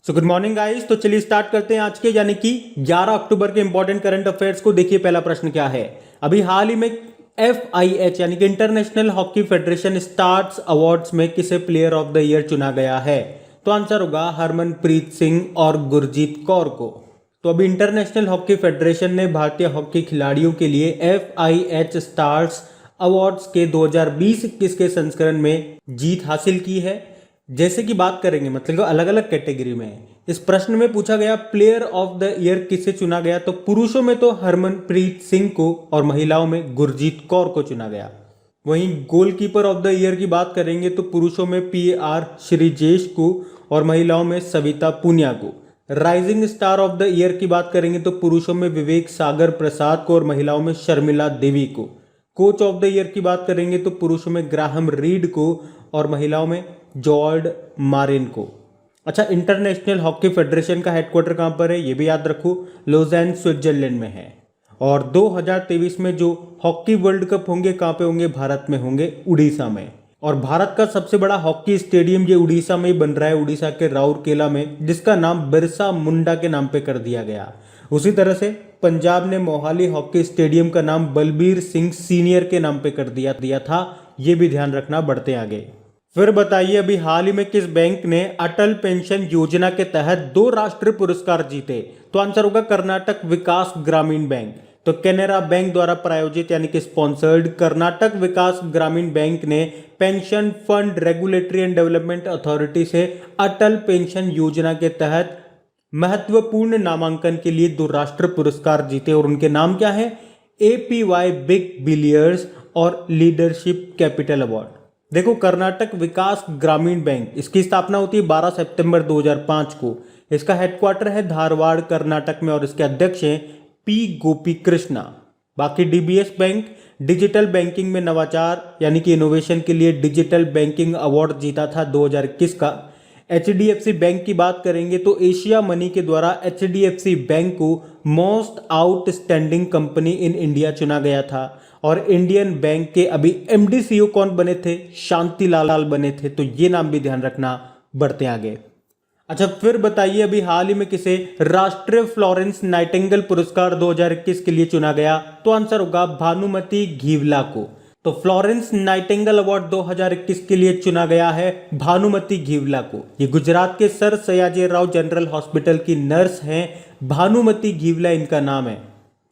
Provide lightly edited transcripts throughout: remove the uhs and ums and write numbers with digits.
So good morning guys. तो चलिए start करते हैं आज के यानी कि 11 अक्टूबर के इंपॉर्टेंट करंट अफेयर्स को। देखिए पहला प्रश्न क्या है। अभी हाल ही में FIH यानी कि international hockey federation stars awards में किसे प्लेयर ऑफ द ईयर चुना गया है? तो आंसर होगा हरमनप्रीत सिंह और गुरजीत कौर को। तो अभी इंटरनेशनल हॉकी फेडरेशन ने भारतीय हॉकी खिलाड़ियों के लिए FIH स्टार्स अवार्ड्स के 2020-21 के संस्करण में जीत हासिल की है। जैसे कि बात करेंगे मतलब अलग अलग कैटेगरी में इस प्रश्न में पूछा गया प्लेयर ऑफ द ईयर किसे चुना गया, तो पुरुषों में तो हरमनप्रीत सिंह को और महिलाओं में गुरजीत कौर को चुना गया। वहीं गोलकीपर ऑफ द ईयर की बात करेंगे तो पुरुषों में PR श्रीजेश को और महिलाओं में सविता पुनिया को। Rising star of the year की बात करेंगे तो पुरुषों में विवेक सागर प्रसाद को और महिलाओं में शर्मिला देवी को। कोच ऑफ द ईयर की बात करेंगे तो पुरुषों में ग्राहम रीड को और महिलाओं में जॉर्ज मारिन को। अच्छा, इंटरनेशनल हॉकी फेडरेशन का हेडक्वार्टर कहाँ पर है ये भी याद रखो, लोजेन स्विट्जरलैंड में है। और 2023 में जो हॉकी वर्ल्ड कप होंगे कहाँ पे होंगे? भारत में होंगे, उड़ीसा में। और भारत का सबसे बड़ा हॉकी स्टेडियम ये उड़ीसा में ही बन रहा है, उड़ीसा के राउरकेला में, जिसका नाम बिरसा मुंडा के नाम पे कर दिया गया। उसी तरह से पंजाब ने मोहाली हॉकी स्टेडियम का नाम बलबीर सिंह सीनियर के नाम पे कर दिया था, ये भी ध्यान रखना बढ़ते आगे। फिर बताइए अभी हाल ही में किस बैंक ने अटल पेंशन योजना के तहत 2 राष्ट्रीय पुरस्कार जीते? तो आंसर होगा कर्नाटक विकास ग्रामीण बैंक। तो कैनरा बैंक द्वारा प्रायोजित यानी कि स्पॉन्सर्ड कर्नाटक विकास ग्रामीण बैंक ने pension fund regulatory and development authority से अटल पेंशन योजना के तहत महत्वपूर्ण नामांकन के लिए 2 राष्ट्रीय पुरस्कार जीते और उनके नाम क्या है? APY बिग बिलियर्स और लीडरशिप कैपिटल अवार्ड। देखो, कर्नाटक विकास ग्रामीण बैंक, इसकी स्थापना होती है 12 सितंबर 2005 को। इसका हेडक्वार्टर है धारवाड़ कर्नाटक में और इसके अध्यक्ष हैं P गोपी कृष्णा। बाकी DBS बैंक डिजिटल बैंकिंग में नवाचार यानी कि इनोवेशन के लिए डिजिटल बैंकिंग अवार्ड जीता था 2021 का। HDFC बैंक की बात करेंगे तो एशिया मनी के द्वारा HDFC बैंक को most outstanding company in India चुना गया था। और इंडियन बैंक के अभी MD CEO कौन बने थे? शांति लाल बने थे। तो ये नाम भी ध्यान रखना बढ़ते आगे। अच्छा, फिर बताइए अभी हाल ही में किसे राष्ट्रीय फ्लोरेंस नाइटिंगेल पुरस्कार 2021 के लिए चुना गया? तो आंसर होगा भानुमति घीवला को। तो फ्लोरेंस नाइटिंगेल अवार्ड 2021 के लिए चुना गया है भानुमति घीवला को। ये गुजरात के sir Sayaji Rao general hospital की नर्स हैं, भानुमति घीवला इनका नाम है।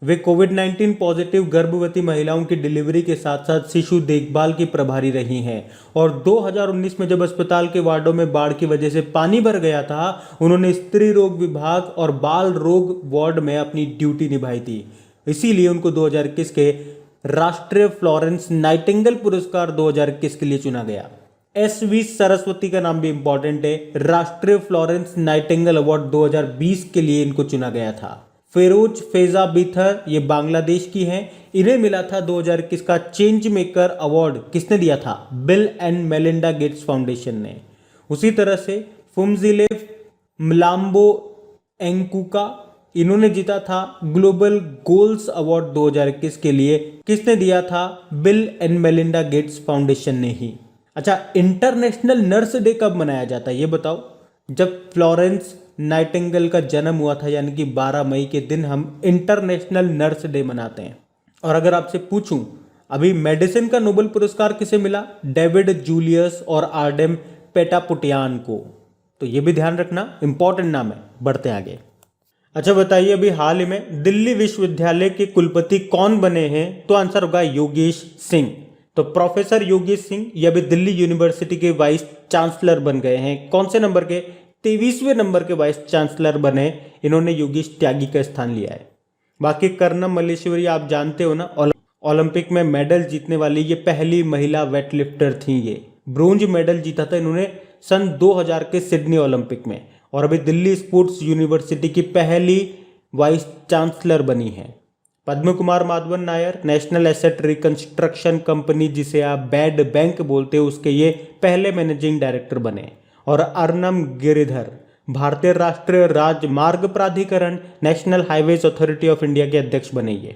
वे कोविड-19 पॉजिटिव गर्भवती महिलाओं की डिलीवरी के साथ साथ शिशु देखभाल की प्रभारी रही हैं। और 2019 में जब अस्पताल के वार्डों में बाढ़ की वजह से पानी भर गया था, उन्होंने स्त्री रोग विभाग और बाल रोग वार्ड में अपनी ड्यूटी निभाई थी। इसीलिए उनको 2021 के राष्ट्रीय फ्लोरेंस नाइटिंगेल पुरस्कार 2021 के लिए चुना गया। SV सरस्वती का नाम भी इंपॉर्टेंट है, राष्ट्रीय फ्लोरेंस नाइटिंगेल अवार्ड 2020 के लिए इनको चुना गया था। फेरोज फेजा बिथर ये बांग्लादेश की हैं, इन्हें मिला था 2021 का चेंज मेकर अवार्ड। किसने दिया था? Bill and Melinda Gates foundation ने। उसी तरह से फुमजिले मलाम्बो एंकुका, इन्होंने जीता था ग्लोबल गोल्स अवार्ड 2021 के लिए। किसने दिया था? Bill and Melinda Gates foundation ने ही। अच्छा, इंटरनेशनल नर्स डे कब मनाया जाता है ये बताओ? जब फ्लोरेंस नाइटिंगेल का जन्म हुआ था यानी कि 12 मई के दिन हम इंटरनेशनल नर्स डे मनाते हैं। और अगर आपसे पूछूं अभी मेडिसिन का नोबेल पुरस्कार किसे मिला? डेविड जूलियस और आर्डेम पेटापुटियान को। तो ये भी ध्यान रखना, इंपॉर्टेंट नाम है। बढ़ते आगे। अच्छा बताइए अभी हाल ही में दिल्ली विश्वविद्यालय के कुलपति कौन बने हैं? तो आंसर होगा योगेश सिंह। तो प्रोफेसर योगेश सिंह ये अभी दिल्ली यूनिवर्सिटी के वाइस चांसलर बन गए हैं। कौन से नंबर के? 23वें नंबर के वाइस चांसलर बने। इन्होंने योगेश त्यागी का स्थान लिया है। बाकी कर्णम मल्लेश्वरी आप जानते हो ना, ओलंपिक में मेडल जीतने वाली ये पहली महिला वेटलिफ्टर थी। ये ब्रोंज मेडल जीता था इन्होंने सन 2000 के सिडनी ओलंपिक में। और अभी दिल्ली स्पोर्ट्स यूनिवर्सिटी की पहली वाइस चांसलर बनी है। Padma Kumar Madhavan Nair national asset reconstruction company जिसे आप बैड बैंक बोलते हो उसके ये पहले मैनेजिंग डायरेक्टर बने। और अर्नम गिरिधर भारतीय राष्ट्रीय राजमार्ग प्राधिकरण national highways authority of India के अध्यक्ष बने ये।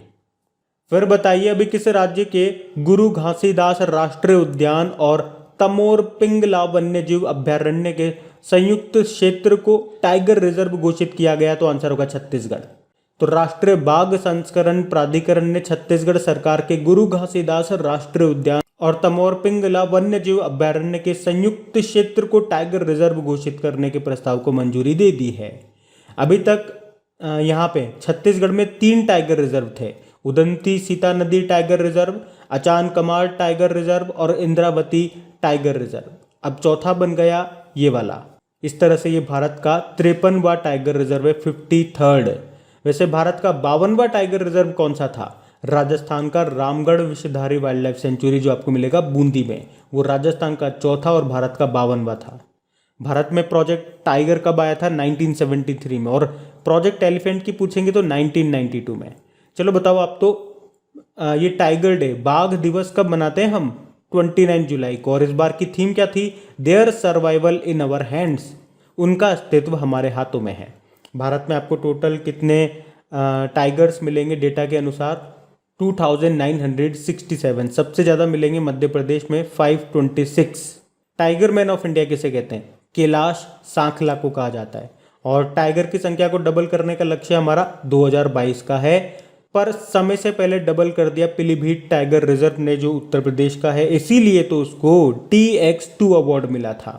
फिर बताइए अभी किस राज्य के गुरु घासीदास राष्ट्रीय उद्यान और तमोर पिंगला वन्यजीव अभ्यारण्य के संयुक्त क्षेत्र को टाइगर रिजर्व घोषित किया गया? तो आंसर होगा छत्तीसगढ़। तो राष्ट्रीय बाघ संस्करण प्राधिकरण ने छत्तीसगढ़ सरकार के गुरु घासीदास राष्ट्रीय उद्यान और तमोर पिंगला वन्य जीव अभ्यारण्य के संयुक्त क्षेत्र को टाइगर रिजर्व घोषित करने के प्रस्ताव को मंजूरी दे दी है। अभी तक यहाँ पे छत्तीसगढ़ में 3 टाइगर रिजर्व थे, उदंती सीता नदी tiger reserve, Achanakmar tiger reserve और इंद्रावती टाइगर रिजर्व। अब चौथा बन गया ये वाला। इस तरह से ये भारत का 53वां टाइगर रिजर्व है, 53rd। वैसे भारत का 52वां टाइगर रिजर्व कौन सा था? राजस्थान का Ramgarh Vishdhari wild life sanctuary जो आपको मिलेगा बूंदी में, वो राजस्थान का चौथा और भारत का 52वां था। भारत में प्रोजेक्ट टाइगर कब आया था? 1973 में, और प्रोजेक्ट एलिफेंट की पूछेंगे तो 1992 में। चलो बताओ आप, तो ये टाइगर डे, बाघ दिवस कब मनाते हैं हम? 29 जुलाई को। और इस बार की थीम क्या थी? Their survival in our hands, उनका अस्तित्व हमारे हाथों में है। भारत में आपको टोटल कितने टाइगर्स मिलेंगे डेटा के अनुसार? 2967। सबसे ज़्यादा मिलेंगे मध्य प्रदेश में 526। टाइगर मैन ऑफ इंडिया किसे कहते हैं? कैलाश सांखला को कहा जाता है। और टाइगर की संख्या को डबल करने का लक्ष्य हमारा 2022 का है, पर समय से पहले डबल कर दिया पीलीभीत टाइगर रिजर्व ने जो उत्तर प्रदेश का है, इसीलिए तो उसको TX2 अवार्ड मिला था।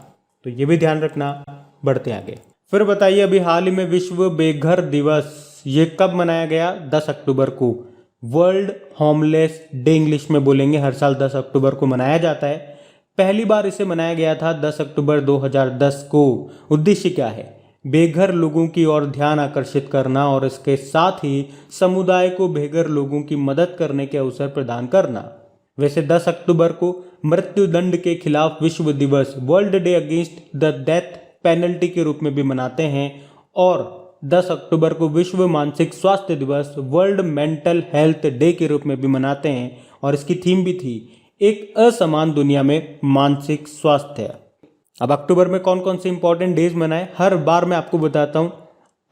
तो ये भी ध्यान रखना। बढ़ते आगे। फिर बताइए, अभी हाल ही में विश्व बेघर दिवस ये कब मनाया गया? 10 अक्टूबर को। वर्ल्ड होमलेस डे इंग्लिश में बोलेंगे, हर साल 10 अक्टूबर को मनाया जाता है। पहली बार इसे मनाया गया था 10 अक्टूबर 2010 को। उद्देश्य क्या है? बेघर लोगों की ओर ध्यान आकर्षित करना और इसके साथ ही समुदाय को बेघर लोगों की मदद करने के अवसर प्रदान करना। वैसे 10 अक्टूबर को मृत्युदंड के खिलाफ विश्व दिवस, world day against the death penalty के रूप में भी मनाते हैं। और 10 अक्टूबर को विश्व मानसिक स्वास्थ्य दिवस, वर्ल्ड मेंटल हेल्थ डे के रूप में भी मनाते हैं। और इसकी थीम भी थी एक असमान दुनिया में मानसिक स्वास्थ्य। अब अक्टूबर में कौन कौन से इंपॉर्टेंट डेज मनाए, हर बार मैं आपको बताता हूँ।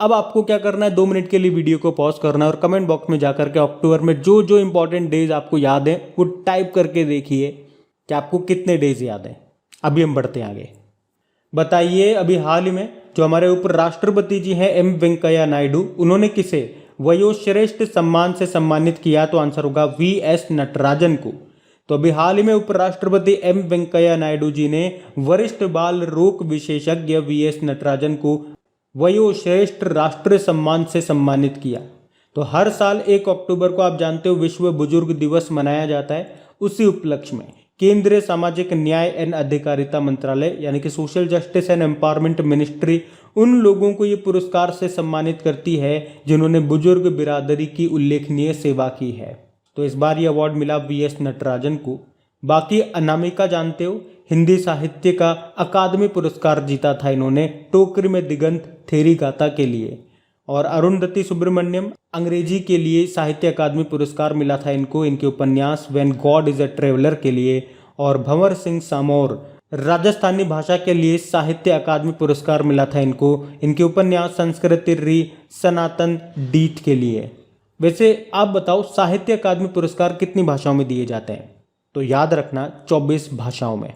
अब आपको क्या करना है, 2 मिनट के लिए वीडियो को पॉज करना है और कमेंट बॉक्स में जाकर के अक्टूबर में जो जो इंपॉर्टेंट डेज आपको याद है वो टाइप करके देखिए कि आपको कितने डेज याद हैं। अभी हम बढ़ते हैं आगे। बताइए, अभी हाल ही में जो हमारे उपराष्ट्रपति जी हैं M वेंकैया नायडू, उन्होंने किसे वयोश्रेष्ठ सम्मान से सम्मानित किया? तो आंसर होगा VS नटराजन को। तो अभी हाल ही में उपराष्ट्रपति M वेंकैया नायडू जी ने वरिष्ठ बाल रोग विशेषज्ञ VS नटराजन को वयोश्रेष्ठ राष्ट्रीय सम्मान से सम्मानित किया। तो हर साल 1 अक्टूबर को आप जानते हो विश्व बुजुर्ग दिवस मनाया जाता है। उसी उपलक्ष्य में केंद्रीय सामाजिक न्याय एवं अधिकारिता मंत्रालय यानी कि social justice and empowerment ministry उन लोगों को ये पुरस्कार से सम्मानित करती है जिन्होंने बुजुर्ग बिरादरी की उल्लेखनीय सेवा की है। तो इस बार ये अवार्ड मिला VS नटराजन को। बाकी अनामिका जानते हो, हिंदी साहित्य का अकादमी पुरस्कार जीता था इन्होंने टोकरी में दिगंत थेरी गाथा के लिए। और अरुंधति सुब्रमण्यम अंग्रेजी के लिए साहित्य अकादमी पुरस्कार मिला था इनको, इनके उपन्यास when God is a traveller के लिए। और भंवर सिंह सामोर राजस्थानी भाषा के लिए साहित्य अकादमी पुरस्कार मिला था इनको, इनके उपन्यास संस्कृति री सनातन डीठ के लिए। वैसे आप बताओ, साहित्य अकादमी पुरस्कार कितनी भाषाओं में दिए जाते हैं? तो याद रखना 24 भाषाओं में।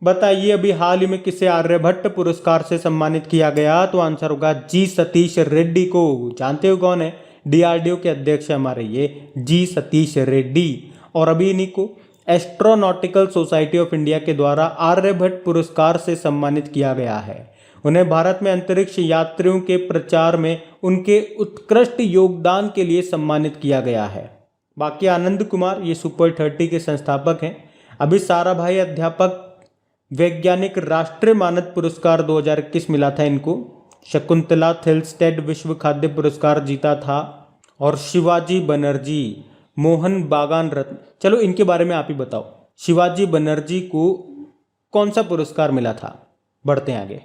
बताइए, अभी हाल ही में किसे आर्यभट्ट पुरस्कार से सम्मानित किया गया? तो आंसर होगा जी सतीश रेड्डी को। जानते हो कौन है? DRDO के अध्यक्ष हमारे ये जी सतीश रेड्डी। और अभी इन्हीं को एस्ट्रोनॉटिकल सोसाइटी ऑफ इंडिया के द्वारा आर्यभट्ट पुरस्कार से सम्मानित किया गया है। उन्हें भारत में अंतरिक्ष यात्रियों के प्रचार में उनके उत्कृष्ट योगदान के लिए सम्मानित किया गया है। बाकी आनंद कुमार ये सुपर 30 के संस्थापक हैं। अभी साराभाई अध्यापक वैज्ञानिक राष्ट्रीय मानद पुरस्कार 2021 मिला था इनको। शकुंतला थिलस्टेड विश्व खाद्य पुरस्कार जीता था। और शिवाजी बनर्जी मोहन बागान रत्न, चलो इनके बारे में आप ही बताओ, शिवाजी बनर्जी को कौन सा पुरस्कार मिला था? बढ़ते हैं आगे।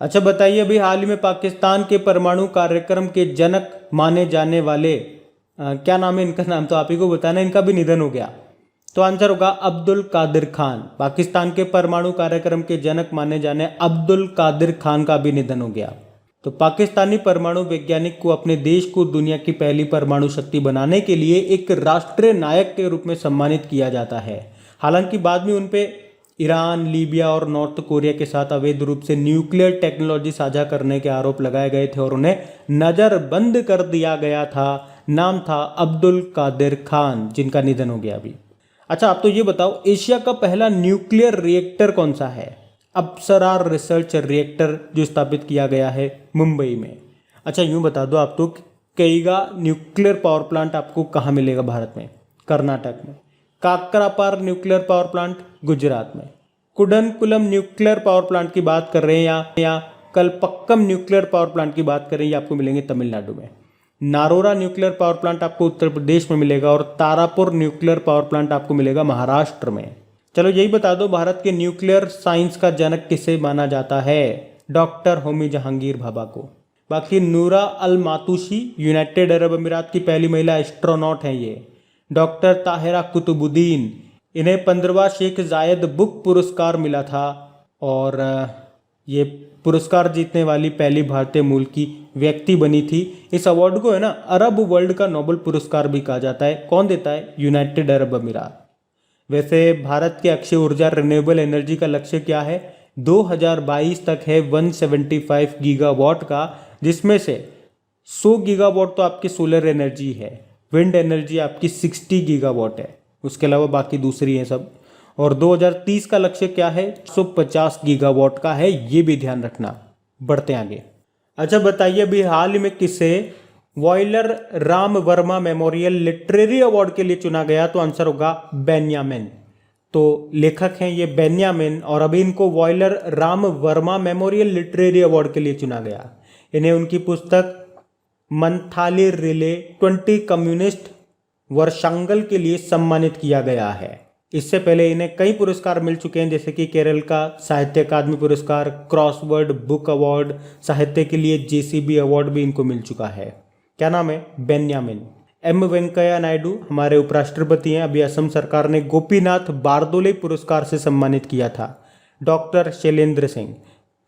अच्छा बताइए, अभी हाल ही में पाकिस्तान के परमाणु कार्यक्रम के जनक माने जाने वाले क्या नाम है इनका? नाम तो आप ही को बताना, इनका भी निधन हो गया। तो आंसर होगा अब्दुल कादिर खान। पाकिस्तान के परमाणु कार्यक्रम के जनक माने जाने अब्दुल कादिर खान का भी निधन हो गया। तो पाकिस्तानी परमाणु वैज्ञानिक को अपने देश को दुनिया की पहली परमाणु शक्ति बनाने के लिए एक राष्ट्रीय नायक के रूप में सम्मानित किया जाता है। हालांकि बाद में उन पे ईरान, लीबिया और नॉर्थ कोरिया के साथ अवैध रूप से न्यूक्लियर टेक्नोलॉजी साझा करने के आरोप लगाए गए थे और उन्हें नज़रबंद कर दिया गया था। नाम था अब्दुल कादिर खान, जिनका निधन हो गया अभी। अच्छा, आप तो ये बताओ, एशिया का पहला न्यूक्लियर रिएक्टर कौन सा है? अप्सरा रिसर्च रिएक्टर, जो स्थापित किया गया है मुंबई में। अच्छा, यूँ बता दो आप तो, कैगा न्यूक्लियर पावर प्लांट आपको कहाँ मिलेगा भारत में? कर्नाटक में। Kakrapar nuclear power plant Gujarat में। कुडनकुलम न्यूक्लियर पावर प्लांट की बात कर रहे हैं या कलपक्कम न्यूक्लियर पावर प्लांट की बात करें, ये आपको मिलेंगे तमिलनाडु में। नारोरा न्यूक्लियर पावर प्लांट आपको उत्तर प्रदेश में मिलेगा और तारापुर न्यूक्लियर पावर प्लांट आपको मिलेगा महाराष्ट्र में। चलो यही बता दो, भारत के न्यूक्लियर साइंस का जनक किसे माना जाता है? डॉक्टर होमी जहांगीर भाभा को। बाकी नूरा अल मातूशी यूनाइटेड अरब अमीरात की पहली महिला एस्ट्रोनॉट हैं ये। डॉक्टर ताहिरा कुतुबुद्दीन, इन्हें 15वां शेख जायद बुक पुरस्कार मिला था और ये पुरस्कार जीतने वाली पहली भारतीय मूल की व्यक्ति बनी थी। इस अवार्ड को है ना अरब वर्ल्ड का नोबेल पुरस्कार भी कहा जाता है। कौन देता है? यूनाइटेड अरब अमीरात। वैसे भारत के अक्षय ऊर्जा रिन्यूएबल एनर्जी का लक्ष्य क्या है? 2022 तक है 175 गीगावाट का, जिसमें से 100 गीगावाट तो आपकी सोलर एनर्जी है, विंड एनर्जी आपकी 60 गीगावाट है, उसके अलावा बाकी दूसरी हैं सब। और 2030 का लक्ष्य क्या है? 150 गीगावाट का है, ये भी ध्यान रखना। बढ़ते आगे। अच्छा बताइए, अभी हाल ही में किसे Vayalar Rama Varma memorial literary award के लिए चुना गया? तो आंसर होगा बेन्यामिन। तो लेखक हैं ये बेन्यामिन और अभी इनको Vayalar Rama Varma memorial literary award के लिए चुना गया। इन्हें उनकी पुस्तक मंथाली रिले 20 कम्युनिस्ट वर्षांगल के लिए सम्मानित किया गया है। इससे पहले इन्हें कई पुरस्कार मिल चुके हैं, जैसे कि केरल का साहित्य अकादमी पुरस्कार, क्रॉसवर्ड बुक अवार्ड, साहित्य के लिए जेसीबी अवार्ड भी इनको मिल चुका है। क्या नाम है? बेन्यामिन। एम वेंकैया नायडू हमारे उपराष्ट्रपति हैं। अभी असम सरकार ने गोपीनाथ बारदोले पुरस्कार से सम्मानित किया था। डॉक्टर शैलेंद्र सिंह,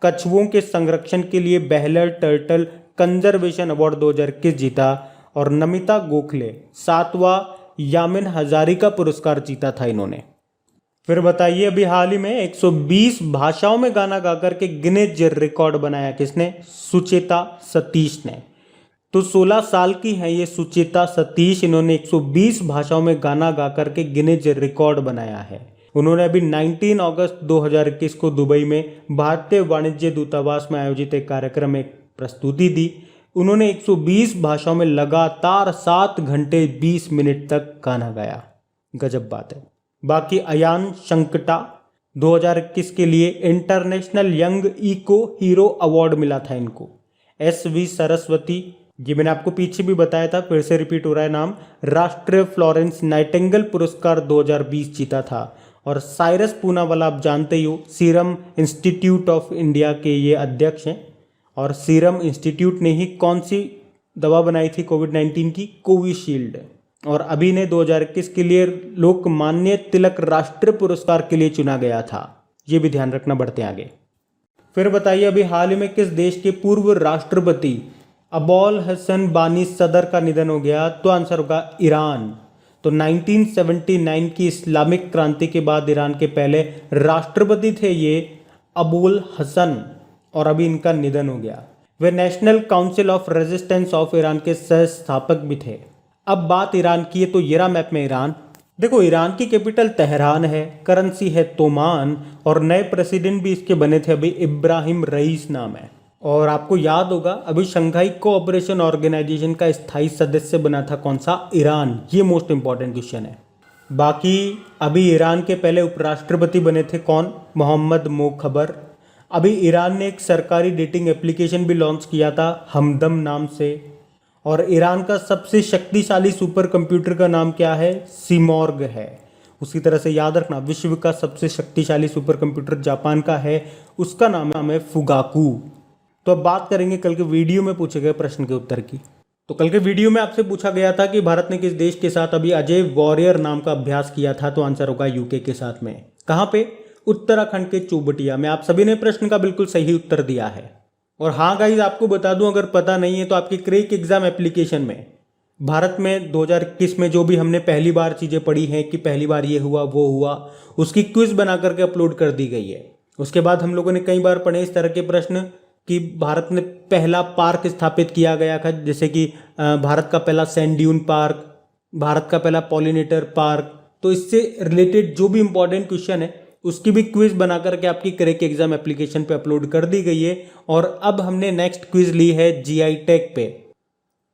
कछुओं के संरक्षण के लिए बेहलर टर्टल कंजर्वेशन अवार्ड 2021 जीता। और नमिता गोखले 7वां यामिन हजारिका पुरस्कार जीता था इन्होंने। फिर बताइए, अभी हाल ही में 120 भाषाओं में गाना गाकर के गिनेज रिकॉर्ड बनाया किसने? सुचेता सतीश ने। तो 16 साल की हैं ये सुचेता सतीश, इन्होंने 120 भाषाओं में गाना गाकर के गिनेज रिकॉर्ड बनाया है। उन्होंने अभी 19 अगस्त 2021 को दुबई में भारतीय वाणिज्य दूतावास में आयोजित एक कार्यक्रम में प्रस्तुति दी। उन्होंने 120 भाषाओं में लगातार 7 घंटे 20 मिनट तक गाना गाया। गजब बात है। बाकी अयान शंकटा 2021 के लिए international young eco hero award मिला था इनको। SV सरस्वती, ये मैंने आपको पीछे भी बताया था, फिर से रिपीट हो रहा है नाम, राष्ट्रीय फ्लोरेंस नाइटिंगेल पुरस्कार 2020 जीता था। और साइरस पूनावाला आप जानते ही हो, सीरम इंस्टीट्यूट ऑफ इंडिया के ये अध्यक्ष हैं। और सीरम इंस्टीट्यूट ने ही कौन सी दवा बनाई थी कोविड-19 की? कोविशील्ड। और अभी ने 2021 के लिए लोकमान्य तिलक राष्ट्रीय पुरस्कार के लिए चुना गया था, ये भी ध्यान रखना। बढ़ते आगे। फिर बताइए, अभी हाल ही में किस देश के पूर्व राष्ट्रपति अबोल हसन बानी सदर का निधन हो गया? तो आंसर होगा ईरान। तो 1979 की इस्लामिक क्रांति के बाद ईरान के पहले राष्ट्रपति थे ये अबोल हसन, और अभी इनका निधन हो गया। वे national council of resistance of Iran के सह स्थापक भी थे। अब बात ईरान की है, तो ये रहा मैप में ईरान। देखो, ईरान की कैपिटल तेहरान है, करेंसी है तोमान, और नए प्रेसिडेंट भी इसके बने थे अभी, इब्राहिम रईस नाम है। और आपको याद होगा, अभी शंघाई कोऑपरेशन ऑर्गेनाइजेशन का स्थायी सदस्य बना था कौन सा? ईरान। ये मोस्ट इंपॉर्टेंट क्वेश्चन है। बाकी अभी ईरान के पहले उपराष्ट्रपति बने थे कौन? मोहम्मद मोखबर। अभी ईरान ने एक सरकारी डेटिंग एप्लीकेशन भी लॉन्च किया था हमदम नाम से। और ईरान का सबसे शक्तिशाली सुपर कंप्यूटर का नाम क्या है? सीमॉर्ग है। उसी तरह से याद रखना, विश्व का सबसे शक्तिशाली सुपर कंप्यूटर जापान का है, उसका नाम है फुगाकू। तो अब बात करेंगे कल के वीडियो में पूछे गए प्रश्न के उत्तर की। तो कल के वीडियो में आपसे पूछा गया था कि भारत ने किस देश के साथ अभी अजय वॉरियर नाम का अभ्यास किया था? तो आंसर होगा यूके के साथ में। कहाँ पे? उत्तराखंड के चोबटिया में। आप सभी ने प्रश्न का बिल्कुल सही उत्तर दिया है। और हाँ गाइज, आपको बता दूं, अगर पता नहीं है तो आपकी क्रेक एग्जाम एप्लीकेशन में भारत में 2021 में जो भी हमने पहली बार चीज़ें पढ़ी हैं कि पहली बार ये हुआ वो हुआ, उसकी क्विज बना करके अपलोड कर दी गई है। उसके बाद हम लोगों ने कई बार पढ़े इस तरह के प्रश्न कि भारत में पहला पार्क स्थापित किया गया था, जैसे कि भारत का पहला सैंड ड्यून पार्क, भारत का पहला पॉलिनेटर पार्क। तो इससे रिलेटेड जो भी इंपॉर्टेंट क्वेश्चन है उसकी भी क्विज बना करके आपकी क्रैक एग्जाम एप्लीकेशन पे अपलोड कर दी गई है। और अब हमने नेक्स्ट क्विज ली है जीआई टैग पे,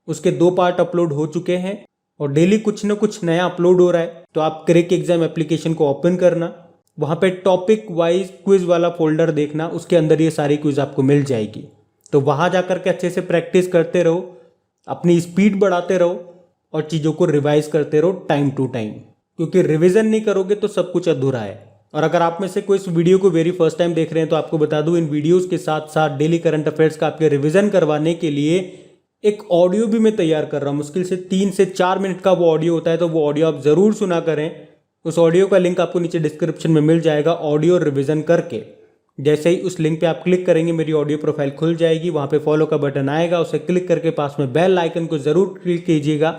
उसके 2 पार्ट अपलोड हो चुके हैं और डेली कुछ ना कुछ नया अपलोड हो रहा है। तो आप क्रैक एग्जाम एप्लीकेशन को ओपन करना, वहाँ पे टॉपिक वाइज क्विज वाला फोल्डर देखना, उसके अंदर ये सारी क्विज आपको मिल जाएगी। तो वहाँ जा करके अच्छे से प्रैक्टिस करते रहो, अपनी स्पीड बढ़ाते रहो और चीज़ों को रिवाइज करते रहो टाइम टू टाइम, क्योंकि रिविजन नहीं करोगे तो सब कुछ अधूरा है। और अगर आप में से कोई इस वीडियो को वेरी फर्स्ट टाइम देख रहे हैं तो आपको बता दूं, इन वीडियोस के साथ साथ डेली करंट अफेयर्स का आपके रिवीजन करवाने के लिए एक ऑडियो भी मैं तैयार कर रहा हूं। मुश्किल से 3 से 4 मिनट का वो ऑडियो होता है, तो वो ऑडियो आप ज़रूर सुना करें। उस ऑडियो का लिंक आपको नीचे डिस्क्रिप्शन में मिल जाएगा, ऑडियो रिविजन करके। जैसे ही उस लिंक पे आप क्लिक करेंगे मेरी ऑडियो प्रोफाइल खुल जाएगी, वहाँ पे फॉलो का बटन आएगा, उसे क्लिक करके पास में बेल आइकन को ज़रूर क्लिक कीजिएगा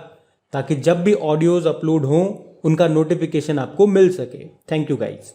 ताकि जब भी ऑडियोज़ अपलोड हों उनका नोटिफिकेशन आपको मिल सके। Thank you guys.